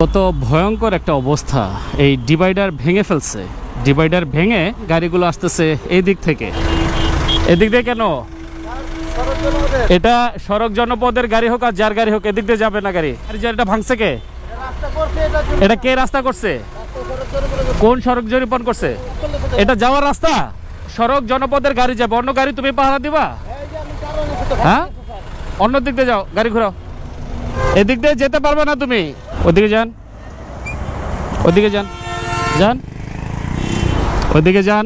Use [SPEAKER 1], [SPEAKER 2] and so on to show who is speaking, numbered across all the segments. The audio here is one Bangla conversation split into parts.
[SPEAKER 1] কত ভয়ঙ্কর একটা অবস্থা, এই ডিভাইডার ভেঙে ফেলছে। ডিভাইডার ভেঙে গাড়িগুলো আসতেছে এই দিক থেকে। এদিক দিয়ে কেন? এটা সড়ক জনপদের গাড়ি হোক আর যার গাড়ি হোক, এদিক দিয়ে যাবে না গাড়ি। আর এটা ভাঙছে কে? এটা কে রাস্তা করছে? কোন সড়ক জরিপন করছে? এটা যাওয়ার রাস্তা, সড়ক জনপদের গাড়ি যাবে, অন্য গাড়ি তুমি পাহারা দিবা? হ্যাঁ, অন্য দিক দিয়ে যাও, গাড়ি ঘোরাও। এদিক দিয়ে যেতে পারবে না তুমি, ওদিকে যান, ওদিকে যান, যান ওদিকে যান।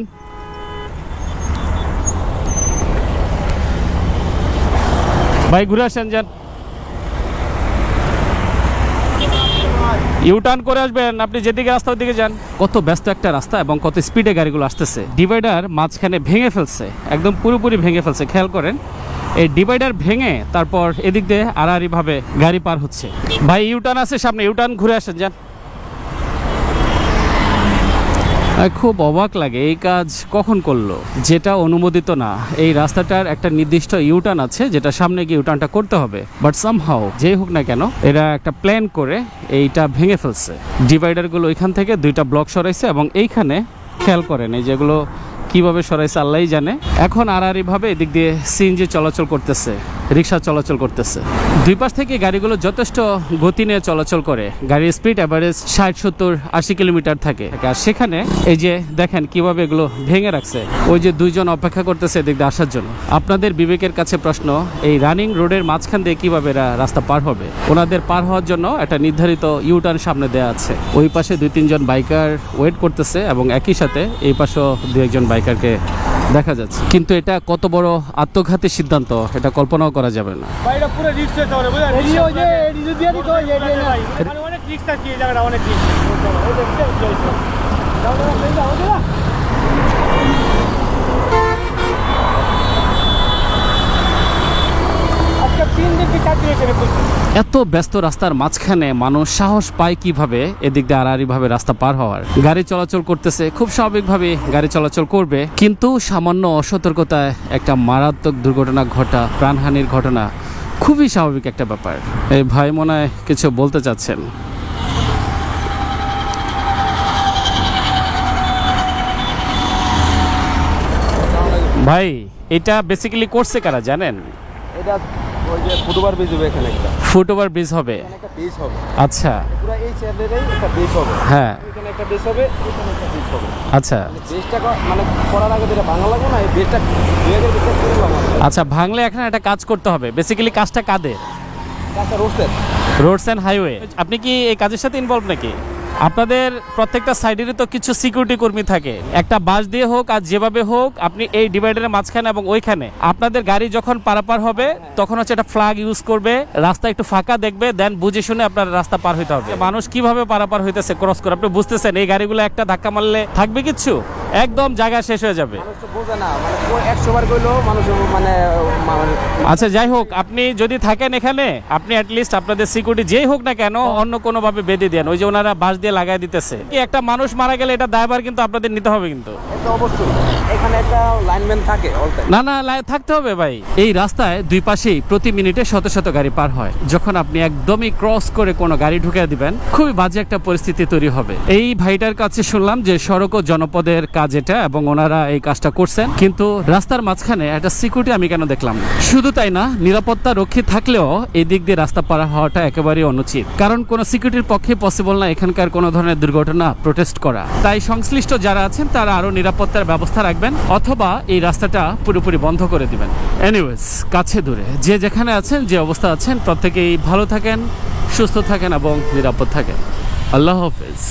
[SPEAKER 1] ভাই ঘুরে আসেন, যান, ইউটার্ন করে আসবেন। আপনি যেদিকে রাস্তা ওদিকে যান। কত ব্যস্ত একটা রাস্তা এবং কত স্পিডে গাড়িগুলো আসতেছে। ডিভাইডার মাঝখানে ভেঙে ফেলছে, একদম পুরোপুরি ভেঙে ফেলছে। খেয়াল করেন, এই ডিভাইডার ভেঙে তারপর এদিক দিয়ে আড়াআড়ি ভাবে গাড়ি পার হচ্ছে। ভাই ইউটার্ন আছে সামনে, ইউটার্ন ঘুরে আসেন, যান। খুব অবাক লাগে, এই কাজ কখন করলো, যেটা অনুমোদিত না। এই রাস্তাটার একটা নির্দিষ্ট ইউটার্ন আছে, যেটা সামনে গিয়ে ইউটার্নটা করতে হবে, বাট সামহাও যেই হোক না কেন এরা একটা প্ল্যান করে এইটা ভেঙে ফেলছে। ডিভাইডারগুলো ওইখান থেকে দুইটা ব্লক সরাইছে এবং এইখানে খেয়াল করেন এই যেগুলো কিভাবে সরাইছে আল্লাহই জানে। এখন আড়াআড়ি ভাবে এদিক দিয়ে সিএনজি চলাচল করতেছে, রিক্সা চলাচল করতেছে। দুই পাশ থেকে গাড়িগুলো যথেষ্ট গতি নিয়ে চলাচল করে। গাড়ির স্পিড অ্যাভারেজ 60-70-80 কিলোমিটার থাকে। আর সেখানে এই যে দেখেন কিভাবে এগুলো ভেঙে রাখছে। ওই যে দুইজন অপেক্ষা করতেছে এদিক দিয়ে আসার জন্য। আপনাদের বিবেকের কাছে প্রশ্ন, এই রানিং রোডের মাঝখান দিয়ে কিভাবে এরা রাস্তা পার হবে? ওনাদের পার হওয়ার জন্য একটা নির্ধারিত ইউটার্ন সামনে দেওয়া আছে। ওই পাশে 2-3 জন বাইকার ওয়েট করতেছে এবং একই সাথে এই পাশেও 2-1 জন বাইকারকে দেখা যাচ্ছে। কিন্তু এটা কত বড় আত্মঘাতী সিদ্ধান্ত, এটা কল্পনাও করা যাবে না। এত ব্যস্ত রাস্তার মাঝখানে মানুষ সাহস পায় কিভাবে এদিক দিয়ে আড়াআড়ি ভাবে রাস্তা পার হওয়ার? গাড়ি চলাচল করতেছে, খুব স্বাভাবিকভাবে গাড়ি চলাচল করবে, কিন্তু সামান্য অসতর্কতায় একটা মারাত্মক দুর্ঘটনা ঘটা, প্রাণহানির ঘটনা খুবই স্বাভাবিক একটা ব্যাপার। এই ভাই মনে হয় কিছু বলতে চাচ্ছেন। ভাই এটা বেসিক্যালি করছে কারা জানেন?
[SPEAKER 2] এটা ওই যে ফুটওভার ব্রিজ হবে, এখানে একটা
[SPEAKER 1] ফুটওভার ব্রিজ হবে।
[SPEAKER 2] এখানে একটা ব্রিজ হবে।
[SPEAKER 1] আচ্ছা,
[SPEAKER 2] পুরো এই সাইডেরই একটা ব্রিজ হবে।
[SPEAKER 1] হ্যাঁ,
[SPEAKER 2] এখানে একটা ব্রিজ হবে, এখানে একটা ব্রিজ হবে।
[SPEAKER 1] আচ্ছা
[SPEAKER 2] ব্রিজটা মানে করার আগে যেটা ভাঙা লাগবে না, এই ব্রিজটা দুই আগে ব্রিজটা করে লাগাবো।
[SPEAKER 1] আচ্ছা, ভাঙলে এখন একটা কাজ করতে হবে। বেসিক্যালি কাজটা কাদের?
[SPEAKER 2] কাজটা রোডসের,
[SPEAKER 1] রোডস অ্যান্ড হাইওয়ে। আপনি কি এই কাজের সাথে ইনভলভ নাকি? আপনাদের প্রত্যেকটা সাইডেরই তো কিছু সিকিউরিটি কর্মী থাকে। একটা বাস দিয়ে হোক আর যেভাবে হোক, আপনি এই ডিভাইডারের মাঝখানে এবং ওইখানে আপনাদের গাড়ি যখন পারাপার হবে তখন হচ্ছে একটা ফ্ল্যাগ ইউজ করবে, রাস্তা একটু ফাঁকা দেখবে, দেন বুঝে শুনে আপনার রাস্তা পার হইতে হবে। মানুষ কিভাবে পারাপার হইতেছে ক্রস করে, আপনি বুঝতেছেন? এই গাড়িগুলো একটা ধাক্কা মারলে থাকবে কিচ্ছু, একদম জায়গা শেষ হয়ে যাবে।
[SPEAKER 2] মানুষ তো বোঝে না, মানে 100 বার কইলো মানুষ মানে
[SPEAKER 1] আচ্ছা যাই হোক, আপনি যদি থাকেন এখানে, আপনি অ্যাটলিস্ট আপনাদের সিকিউরিটি যেই হোক না কেন অন্য কোনো ভাবে বেঁধে দেন। ওই যে ওনারা বাস দিয়ে লাগাই দিতেছে, কি একটা মানুষ মারা গেলে এটা দায়ভার কিন্তু আপনাদের নিতে হবে। কিন্তু
[SPEAKER 2] এটা অবশ্যই এখানে একটা লাইনম্যান থাকে অল টাইম।
[SPEAKER 1] না থাকতে হবে ভাই। এই রাস্তায় দুই পাশেই প্রতি মিনিটে শত শত গাড়ি পার হয়। যখন আপনি একদমই ক্রস করে কোনো গাড়ি ঢুকে দিবেন, খুবই বাজে একটা পরিস্থিতি তৈরি হবে। এই ভাইটার কাছে শুনলাম যে সড়ক ও জনপদের কাজ এটা এবং ওনারা এই কাজটা করছেন, কিন্তু রাস্তার মাঝখানে একটা সিকিউরিটি আমি কেন দেখলাম না? শুধু তাই না, নিরাপত্তা রক্ষী থাকলেও এই দিক দিয়ে রাস্তা পার হওয়াটা একেবারেই অনুচিত, কারণ কোনো সিকিউরিটির পক্ষে পসিবল না এখানকার কোনো ধরনের দুর্ঘটনা প্রোটেস্ট করা। তাই সংশ্লিষ্ট যারা আছেন তারা আরো নিরাপত্তার ব্যবস্থা রাখবেন অথবা এই রাস্তাটা পুরোপুরি বন্ধ করে দিবেন। এনিওয়েজ, কাছে দূরে যে যেখানে আছেন, যে অবস্থা আছেন, প্রত্যেকেই ভালো থাকেন, সুস্থ থাকেন এবং নিরাপদ থাকেন। আল্লাহ হাফেজ।